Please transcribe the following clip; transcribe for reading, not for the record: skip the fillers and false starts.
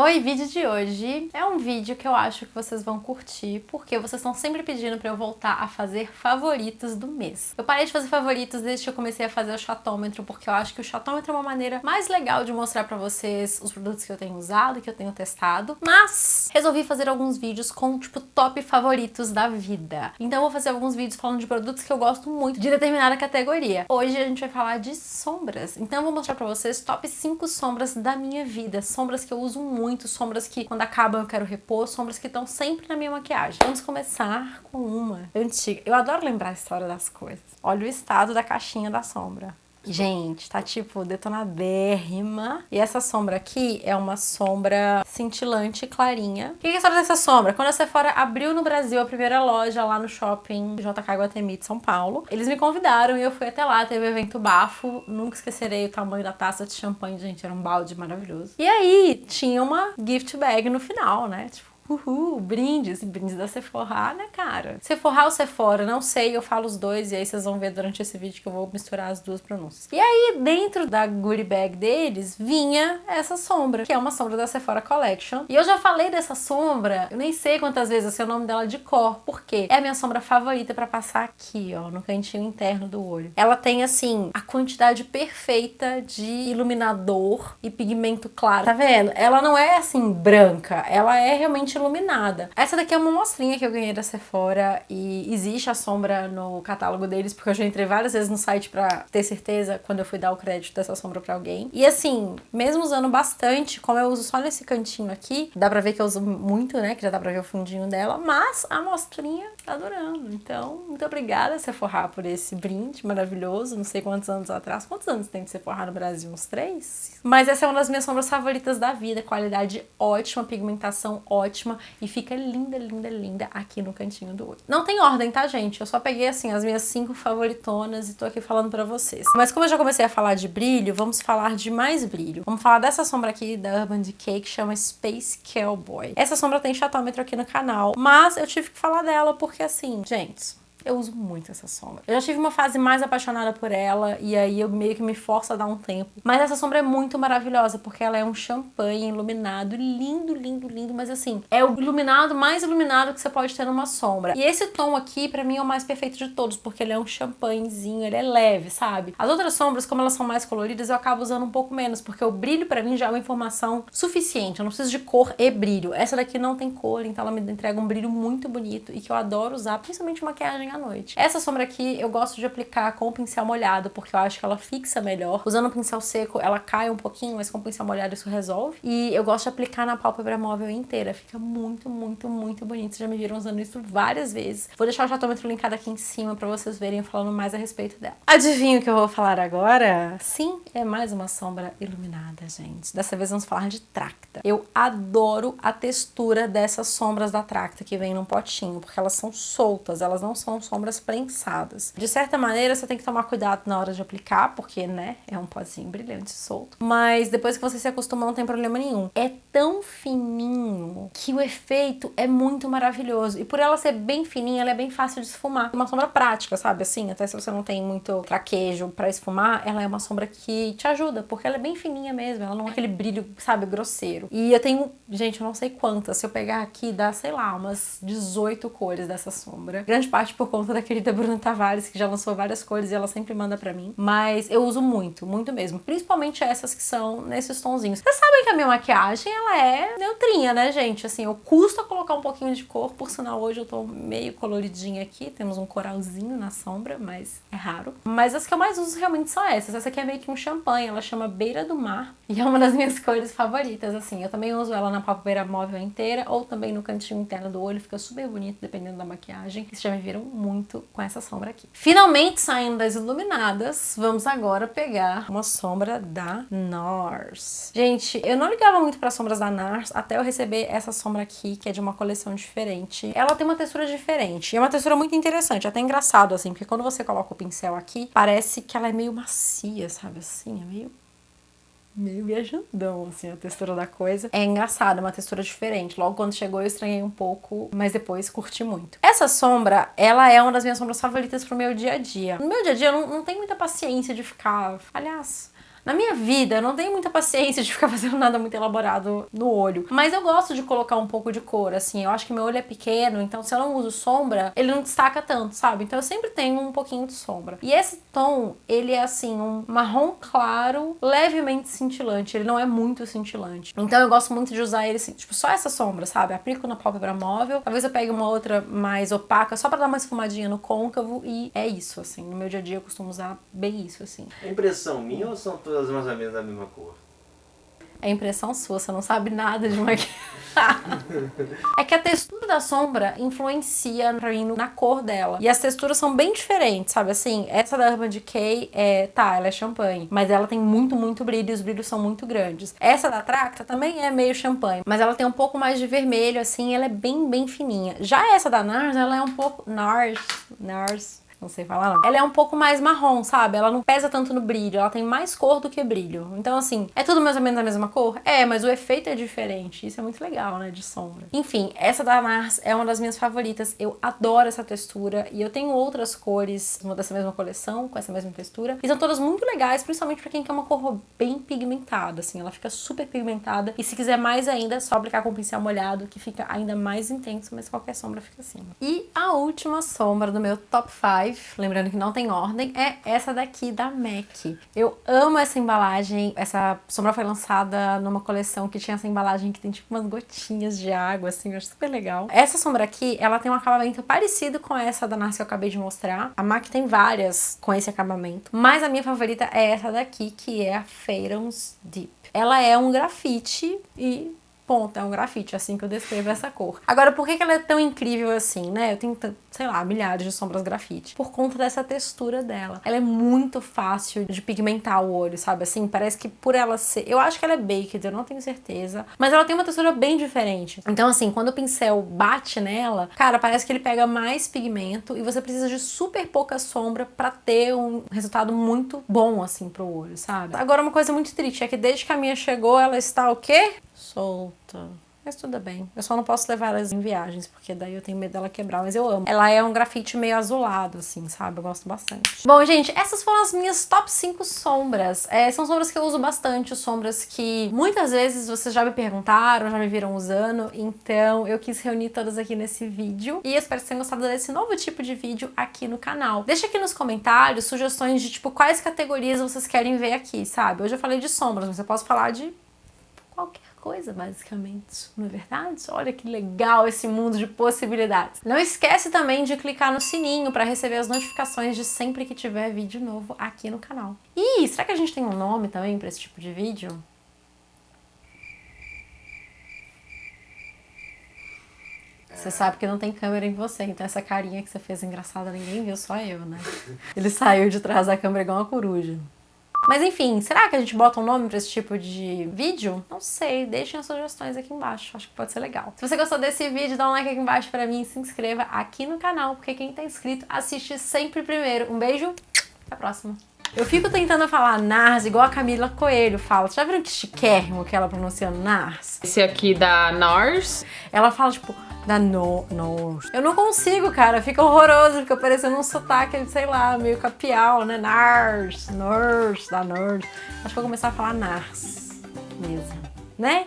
Oi, vídeo de hoje é um vídeo que eu acho que vocês vão curtir, porque vocês estão sempre pedindo pra eu voltar a fazer favoritos do mês. Eu parei de fazer favoritos desde que eu comecei a fazer o chatômetro, porque eu acho que o chatômetro é uma maneira mais legal de mostrar pra vocês os produtos que eu tenho usado, que eu tenho testado, mas resolvi fazer alguns vídeos com, tipo, top favoritos da vida. Então eu vou fazer alguns vídeos falando de produtos que eu gosto muito de determinada categoria. Hoje a gente vai falar de sombras, então eu vou mostrar pra vocês top 5 sombras da minha vida, sombras que eu uso muito, sombras que quando acabam eu quero repor, sombras que estão sempre na minha maquiagem. Vamos começar com uma antiga. Eu adoro lembrar a história das coisas. Olha o estado da caixinha da sombra. Gente, tá tipo detonadérrima. E essa sombra aqui é uma sombra cintilante clarinha. O que é a história dessa sombra? Quando a Sephora abriu no Brasil a primeira loja lá no shopping JK Iguatemi de São Paulo, eles me convidaram e eu fui até lá, teve o evento bafo. Nunca esquecerei o tamanho da taça de champanhe, gente, era um balde maravilhoso. E aí tinha uma gift bag no final, né? Tipo, brindes da Sephora, né, cara? Sephora ou Sephora, não sei, eu falo os dois e aí vocês vão ver durante esse vídeo que eu vou misturar as duas pronúncias. E aí, dentro da goodie bag deles, vinha essa sombra, que é uma sombra da Sephora Collection. E eu já falei dessa sombra, eu nem sei quantas vezes eu sei o nome dela de cor, porque é a minha sombra favorita pra passar aqui, ó, no cantinho interno do olho. Ela tem, assim, a quantidade perfeita de iluminador e pigmento claro. Tá vendo? Ela não é, assim, branca, ela é realmente iluminada. Essa daqui é uma mostrinha que eu ganhei da Sephora e existe a sombra no catálogo deles, porque eu já entrei várias vezes no site pra ter certeza quando eu fui dar o crédito dessa sombra pra alguém. E assim, mesmo usando bastante, como eu uso só nesse cantinho aqui, dá pra ver que eu uso muito, né, que já dá pra ver o fundinho dela, mas a mostrinha tá adorando. Então, muito obrigada, Sephora, por esse brinde maravilhoso. Não sei quantos anos atrás. Quantos anos tem de Sephora no Brasil? Uns 3? Mas essa é uma das minhas sombras favoritas da vida. Qualidade ótima, pigmentação ótima. E fica linda, linda, linda aqui no cantinho do olho. Não tem ordem, tá, gente? Eu só peguei, assim, as minhas 5 favoritonas e tô aqui falando pra vocês. Mas como eu já comecei a falar de brilho, vamos falar de mais brilho. Vamos falar dessa sombra aqui da Urban Decay, que chama Space Cowboy. Essa sombra tem chatômetro aqui no canal, mas eu tive que falar dela porque, assim, gente, eu uso muito essa sombra. Eu já tive uma fase mais apaixonada por ela e aí eu meio que me forço a dar um tempo. Mas essa sombra é muito maravilhosa porque ela é um champanhe iluminado, lindo, lindo, lindo. Mas assim, é o iluminado mais iluminado que você pode ter numa sombra. E esse tom aqui, pra mim, é o mais perfeito de todos porque ele é um champanhezinho, ele é leve, sabe? As outras sombras, como elas são mais coloridas, eu acabo usando um pouco menos porque o brilho pra mim já é uma informação suficiente. Eu não preciso de cor e brilho. Essa daqui não tem cor, então ela me entrega um brilho muito bonito e que eu adoro usar, principalmente maquiagem à noite. Essa sombra aqui eu gosto de aplicar com o pincel molhado, porque eu acho que ela fixa melhor. Usando o pincel seco, ela cai um pouquinho, mas com o pincel molhado isso resolve. E eu gosto de aplicar na pálpebra móvel inteira. Fica muito, muito, muito bonito. Vocês já me viram usando isso várias vezes. Vou deixar o chatômetro linkado aqui em cima pra vocês verem falando mais a respeito dela. Adivinha o que eu vou falar agora? Sim, é mais uma sombra iluminada, gente. Dessa vez vamos falar de Tracta. Eu adoro a textura dessas sombras da Tracta que vem num potinho, porque elas são soltas, elas não são sombras prensadas. De certa maneira, você tem que tomar cuidado na hora de aplicar, porque, né, é um pozinho brilhante solto. Mas depois que você se acostuma, não tem problema nenhum. É tão fininho que o efeito é muito maravilhoso. E por ela ser bem fininha, ela é bem fácil de esfumar. É uma sombra prática, sabe? Assim, até se você não tem muito traquejo pra esfumar, ela é uma sombra que te ajuda, porque ela é bem fininha mesmo. Ela não é aquele brilho, sabe, grosseiro. E eu tenho, gente, eu não sei quantas. Se eu pegar aqui, dá, sei lá, umas 18 cores dessa sombra. Grande parte por conta da querida Bruna Tavares, que já lançou várias cores e ela sempre manda pra mim. Mas eu uso muito, muito mesmo. Principalmente essas que são nesses tonzinhos. Vocês sabem que a minha maquiagem, ela é neutrinha, né, gente? Assim, eu custo colocar um pouquinho de cor. Por sinal, hoje eu tô meio coloridinha aqui. Temos um coralzinho na sombra, mas é raro. Mas as que eu mais uso realmente são essas. Essa aqui é meio que um champanhe. Ela chama Beira do Mar. E é uma das minhas cores favoritas, assim. Eu também uso ela na pálpebra móvel inteira ou também no cantinho interno do olho. Fica super bonito, dependendo da maquiagem. Vocês já me viram muito com essa sombra aqui. Finalmente saindo das iluminadas, vamos agora pegar uma sombra da NARS. Gente, eu não ligava muito para sombras da NARS até eu receber essa sombra aqui, que é de uma coleção diferente. Ela tem uma textura diferente, e é uma textura muito interessante, até engraçado assim, porque quando você coloca o pincel aqui, parece que ela é meio macia, sabe assim, é meio viajandão, assim, a textura da coisa. É engraçado, é uma textura diferente. Logo quando chegou eu estranhei um pouco, mas depois curti muito. Essa sombra, ela é uma das minhas sombras favoritas pro meu dia a dia. No meu dia a dia eu não tenho muita paciência de ficar... Aliás, Na minha vida, eu não tenho muita paciência de ficar fazendo nada muito elaborado no olho. Mas eu gosto de colocar um pouco de cor, assim. Eu acho que meu olho é pequeno, então se eu não uso sombra, ele não destaca tanto, sabe? Então eu sempre tenho um pouquinho de sombra. E esse tom, ele é assim, um marrom claro, levemente cintilante. Ele não é muito cintilante. Então eu gosto muito de usar ele, assim, tipo, só essa sombra, sabe? Aplico na pálpebra móvel. Talvez eu pegue uma outra mais opaca, só pra dar uma esfumadinha no côncavo. E é isso, assim. No meu dia a dia eu costumo usar bem isso, assim. É impressão minha ou são todas mais ou menos da mesma cor? É impressão sua, você não sabe nada de maquiagem. É que a textura da sombra influencia pra mim na cor dela. E as texturas são bem diferentes, sabe? Assim, essa da Urban Decay, ela é champanhe. Mas ela tem muito brilho e os brilhos são muito grandes. Essa da Tracta também é meio champanhe. Mas ela tem um pouco mais de vermelho, assim. Ela é bem fininha. Já essa da NARS, ela é um pouco... NARS... Não sei falar não. Ela é um pouco mais marrom, sabe? Ela não pesa tanto no brilho, ela tem mais cor do que brilho. Então assim, é tudo mais ou menos da mesma cor? É, mas o efeito é diferente. Isso é muito legal, né, de sombra. Enfim, essa da NARS é uma das minhas favoritas. Eu adoro essa textura e eu tenho outras cores dessa mesma coleção, com essa mesma textura. E são todas muito legais, principalmente pra quem quer uma cor bem pigmentada, assim. Ela fica super pigmentada e se quiser mais ainda, é só aplicar com o pincel molhado, que fica ainda mais intenso, mas qualquer sombra fica assim. E a última sombra do meu top 5, lembrando que não tem ordem, é essa daqui da MAC. Eu amo essa embalagem. Essa sombra foi lançada numa coleção que tinha essa embalagem que tem tipo umas gotinhas de água, assim, eu acho super legal. Essa sombra aqui, ela tem um acabamento parecido com essa da NARS que eu acabei de mostrar. A MAC tem várias com esse acabamento, mas a minha favorita é essa daqui, que é a Phaeton's Deep. Ela é um grafite e... ponto, é um grafite, assim que eu descrevo essa cor. Agora, por que ela é tão incrível assim, né? Eu tenho, sei lá, milhares de sombras grafite. Por conta dessa textura dela. Ela é muito fácil de pigmentar o olho, sabe? Assim, parece que por ela ser... Eu acho que ela é baked, eu não tenho certeza. Mas ela tem uma textura bem diferente. Então, assim, quando o pincel bate nela, cara, parece que ele pega mais pigmento e você precisa de super pouca sombra pra ter um resultado muito bom, assim, pro olho, sabe? Agora, uma coisa muito triste é que desde que a minha chegou, ela está o quê? Solta. Mas tudo bem. Eu só não posso levar elas em viagens, porque daí eu tenho medo dela quebrar, mas eu amo. Ela é um grafite meio azulado, assim, sabe? Eu gosto bastante. Bom, gente, essas foram as minhas top 5 sombras. São sombras que eu uso bastante, sombras que muitas vezes vocês já me perguntaram, já me viram usando, então eu quis reunir todas aqui nesse vídeo. E eu espero que vocês tenham gostado desse novo tipo de vídeo aqui no canal. Deixa aqui nos comentários sugestões de, tipo, quais categorias vocês querem ver aqui, sabe? Hoje eu falei de sombras, mas eu posso falar de qualquer coisa, basicamente, não é verdade? Olha que legal esse mundo de possibilidades. Não esquece também de clicar no sininho para receber as notificações de sempre que tiver vídeo novo aqui no canal. Ih, será que a gente tem um nome também para esse tipo de vídeo? Você sabe que não tem câmera em você, então essa carinha que você fez engraçada ninguém viu, só eu, né? Ele saiu de trás da câmera igual uma coruja. Mas enfim, será que a gente bota um nome pra esse tipo de vídeo? Não sei, deixem as sugestões aqui embaixo, acho que pode ser legal. Se você gostou desse vídeo, dá um like aqui embaixo pra mim e se inscreva aqui no canal, porque quem tá inscrito assiste sempre primeiro. Um beijo, até a próxima. Eu fico tentando falar NARS igual a Camila Coelho fala. Vocês já viram que chiquérrimo que ela pronuncia NARS? Esse aqui da NARS. Ela fala tipo... da NARS. Eu não consigo, cara. Fica horroroso. Fica parecendo um sotaque, sei lá, meio capial, né? NARS, da NARS. Acho que vou começar a falar NARS mesmo, né?